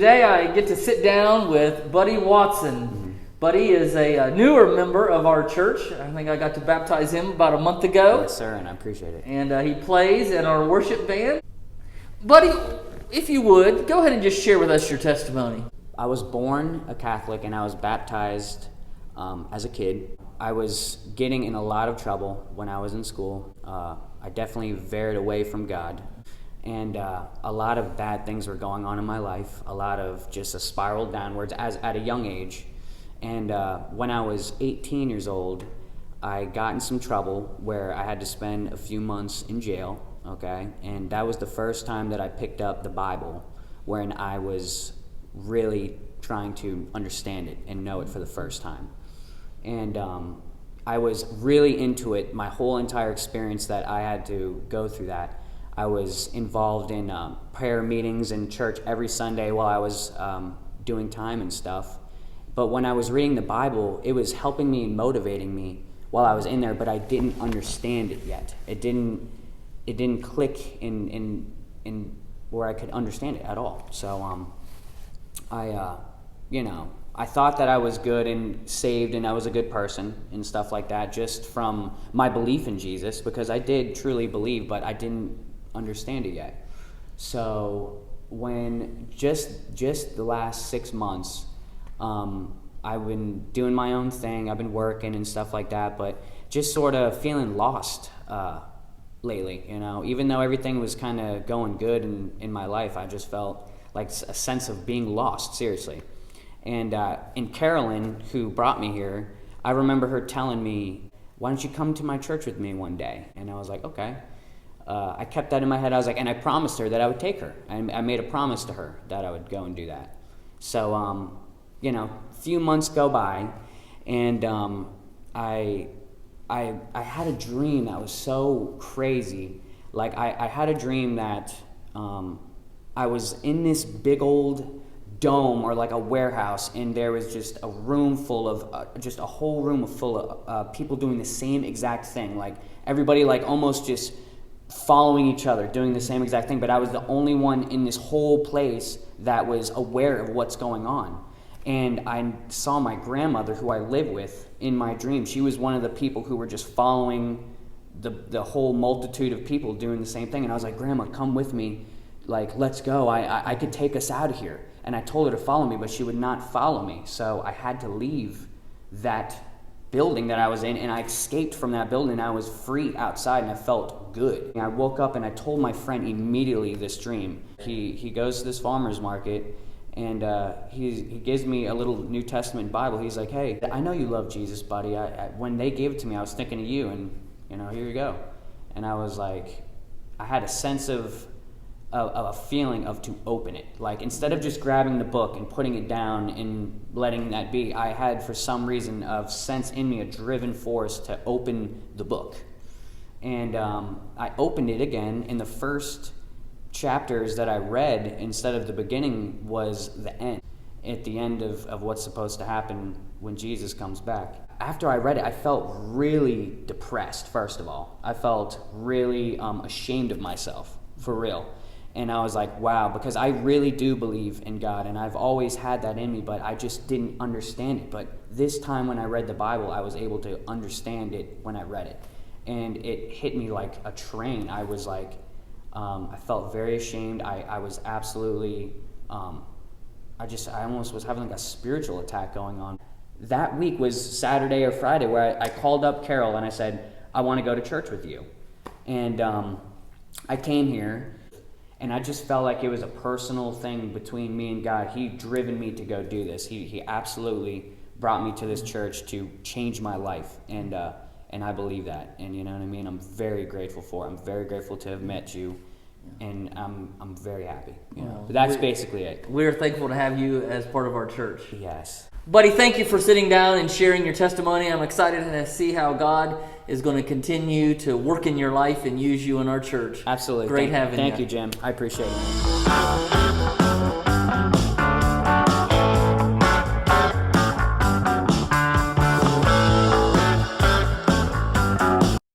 today I get to sit down with Buddy Watson. Buddy is a newer member of our church. I think I got to baptize him about a month ago. Yes, sir, and I appreciate it. And he plays in our worship band. Buddy, if you would, go ahead and just share with us your testimony. I was born a Catholic and I was baptized as a kid. I was getting in a lot of trouble when I was in school. I definitely veered away from God. And a lot of bad things were going on in my life. A lot of just a spiral downwards at a young age. And when I was 18 years old, I got in some trouble where I had to spend a few months in jail, okay? And that was the first time that I picked up the Bible, wherein I was really trying to understand it and know it for the first time. And I was really into it my whole entire experience that I had to go through that. I was involved in prayer meetings in church every Sunday while I was doing time and stuff. But when I was reading the Bible, it was helping me and motivating me while I was in there, but I didn't understand it yet. It didn't click in where I could understand it at all. So I thought that I was good and saved and I was a good person and stuff like that just from my belief in Jesus, because I did truly believe, but I didn't understand it yet. So when just the last 6 months, I've been doing my own thing. I've been working and stuff like that, but just sort of feeling lost lately, even though everything was kind of going good in my life, I just felt like a sense of being lost, seriously. And Carolyn, who brought me here, I remember her telling me, why don't you come to my church with me one day? And I was like, okay. I kept that in my head. I was like, and I promised her that I would take her. I made a promise to her that I would go and do that. So, a few months go by, and I had a dream that was so crazy. Like, I had a dream that I was in this big old dome or like a warehouse, and there was just a room full of just a whole room full of people doing the same exact thing, like everybody like almost just following each other doing the same exact thing, but I was the only one in this whole place that was aware of what's going on. And I saw my grandmother, who I live with, in my dream. She was one of the people who were just following the whole multitude of people doing the same thing. And I was like, Grandma, come with me, like, let's go. I could take us out of here. And I told her to follow me, but she would not follow me. So I had to leave that building that I was in, and I escaped from that building, and I was free outside, and I felt good. And I woke up, and I told my friend immediately this dream. He goes to this farmer's market, and he gives me a little New Testament Bible. He's like, hey, I know you love Jesus, buddy. When they gave it to me, I was thinking of you, and, here you go. And I was like, I had a sense of a feeling of to open it. Like, instead of just grabbing the book and putting it down and letting that be, I had, for some reason, a sense in me, a driven force to open the book. And I opened it again, and the first chapters that I read, instead of the beginning, was the end. At the end of what's supposed to happen when Jesus comes back. After I read it, I felt really depressed, first of all. I felt really ashamed of myself, for real. And I was like, wow, because I really do believe in God, and I've always had that in me, but I just didn't understand it. But this time when I read the Bible, I was able to understand it when I read it. And it hit me like a train. I was like, I felt very ashamed. I was absolutely, I almost was having like a spiritual attack going on. That week was Saturday or Friday where I called up Carol and I said, I want to go to church with you. And I came here. And I just felt like it was a personal thing between me and God. He'd driven me to go do this. He absolutely brought me to this church to change my life. And I believe that. And you know what I mean? I'm very grateful for it. I'm very grateful to have met you. And I'm very happy. But that's basically it. We're thankful to have you as part of our church. Yes. Buddy, thank you for sitting down and sharing your testimony. I'm excited to see how God is going to continue to work in your life and use you in our church. Absolutely. Great having you. Thank you, Jim. I appreciate it.